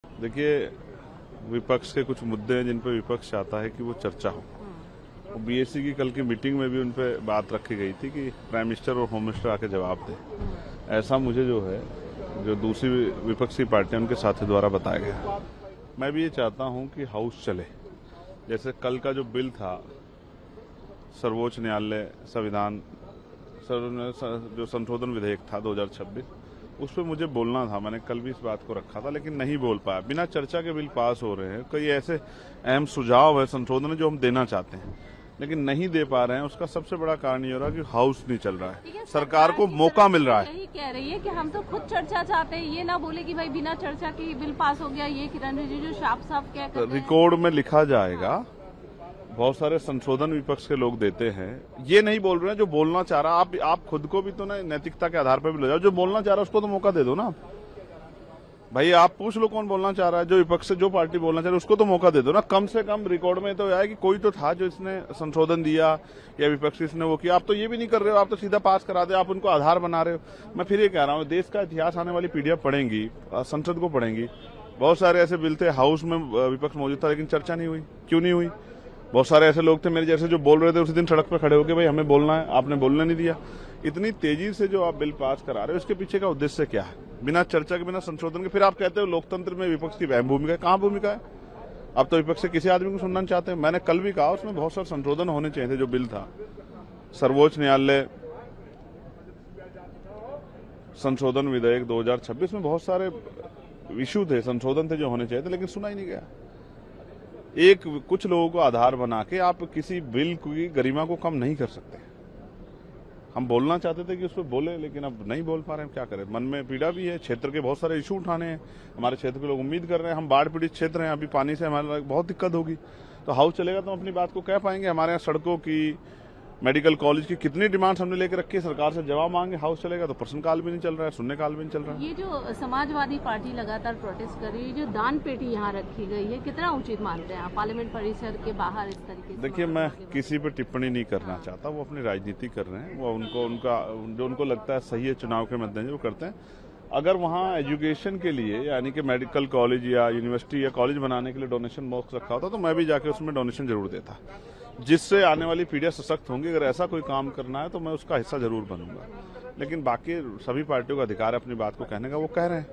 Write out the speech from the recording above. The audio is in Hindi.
देखिए, विपक्ष के कुछ मुद्दे हैं जिन पर विपक्ष चाहता है कि वो चर्चा हो। और बीएससी की कल की मीटिंग में भी उन पर बात रखी गई थी कि प्राइम मिनिस्टर और होम मिनिस्टर आके जवाब दे। ऐसा मुझे जो है, जो दूसरी विपक्षी पार्टियां उनके साथी द्वारा बताया गया। मैं भी ये चाहता हूं कि हाउस चले। जैसे कल का जो बिल था, सर्वोच्च न्यायालय संविधान जो संशोधन विधेयक था 2026, उस पर मुझे बोलना था। मैंने कल भी इस बात को रखा था, लेकिन नहीं बोल पाया। बिना चर्चा के बिल पास हो रहे हैं। कई ऐसे अहम सुझाव है, संशोधन जो हम देना चाहते हैं, लेकिन नहीं दे पा रहे हैं। उसका सबसे बड़ा कारण ये हो रहा है कि हाउस नहीं चल रहा है। सरकार को मौका मिल रहा है। यही कह रही है कि हम तो खुद चर्चा चाहते हैं, ये ना बोले कि भाई बिना चर्चा के बिल पास हो गया। ये किरण रिजिजू साफ साफ क्या कहते हैं, रिकॉर्ड में लिखा जाएगा। बहुत सारे संशोधन विपक्ष के लोग देते हैं। ये नहीं बोल रहे हैं जो बोलना चाह रहा। आप खुद को भी तो ना नैतिकता के आधार पर भी ले जाओ। जो बोलना चाह रहा है उसको तो मौका दे दो ना भाई। आप पूछ लो कौन बोलना चाह रहा है। जो विपक्ष से जो पार्टी बोलना चाह रही है उसको तो मौका दे दो ना। कम से कम रिकॉर्ड में तो आया कि कोई तो था जो इसने संशोधन दिया या विपक्ष इसने वो किया। आप तो ये भी नहीं कर रहे हो। आप तो सीधा पास करा दे। आप उनको आधार बना रहे हो। मैं फिर ये कह रहा हूँ, देश का इतिहास आने वाली पीढ़ियां पढ़ेंगी, संसद को पढ़ेंगी। बहुत सारे ऐसे बिल थे, हाउस में विपक्ष मौजूद था, लेकिन चर्चा नहीं हुई। क्यों नहीं हुई? बहुत सारे ऐसे लोग थे मेरे जैसे जो बोल रहे थे, उसी दिन सड़क पर खड़े होकर भाई हमें बोलना है, आपने बोलने नहीं दिया। इतनी तेजी से जो आप बिल पास करा रहे हो, उसके पीछे का उद्देश्य क्या है? बिना चर्चा के, बिना संशोधन के। फिर आप कहते हो लोकतंत्र में विपक्ष की अहम भूमिका है। कहां भूमिका है? आप तो विपक्ष से किसी आदमी को सुनना चाहते हैं। मैंने कल भी कहा उसमें बहुत सारे संशोधन होने चाहिए थे। जो बिल था, सर्वोच्च न्यायालय संशोधन विधेयक 2026 में बहुत सारे इशू थे, संशोधन थे जो होने चाहिए थे, लेकिन सुना ही नहीं गया। कुछ लोगों को आधार बना के आप किसी बिल की गरिमा को कम नहीं कर सकते। हम बोलना चाहते थे कि उस पर बोले, लेकिन अब नहीं बोल पा रहे हैं। क्या करें? मन में पीड़ा भी है। क्षेत्र के बहुत सारे इशू उठाने हैं। हमारे क्षेत्र के लोग उम्मीद कर रहे हैं। हम बाढ़ पीड़ित क्षेत्र हैं। अभी पानी से हमारे बहुत दिक्कत होगी। तो हाउस चलेगा तो हम अपनी बात को कह पाएंगे। हमारे यहाँ सड़कों की, मेडिकल कॉलेज की कितनी डिमांड्स हमने लेकर रखी है, सरकार से जवाब मांगे। हाउस चलेगा तो प्रश्नकाल भी नहीं चल रहा है, शून्यकाल भी नहीं चल रहा है। ये जो समाजवादी पार्टी लगातार प्रोटेस्ट कर रही है, जो दान पेटी यहाँ रखी गई है, कितना उचित मानते हैं आप? पार्लियामेंट परिसर के बाहर इस तरीके से। देखिए, मैं किसी पर टिप्पणी नहीं करना चाहता। वो अपनी राजनीति कर रहे हैं। वो जो उनको लगता है सही है चुनाव के मद्देनजर वो करते हैं। अगर वहाँ एजुकेशन के लिए, यानी कि मेडिकल कॉलेज या यूनिवर्सिटी या कॉलेज बनाने के लिए डोनेशन बॉक्स रखा होता तो मैं भी जाके उसमें डोनेशन जरूर देता, जिससे आने वाली पीढ़ियां सशक्त होंगी। अगर ऐसा कोई काम करना है तो मैं उसका हिस्सा जरूर बनूंगा। लेकिन बाकी सभी पार्टियों का अधिकार है अपनी बात को कहने का, वो कह रहे हैं।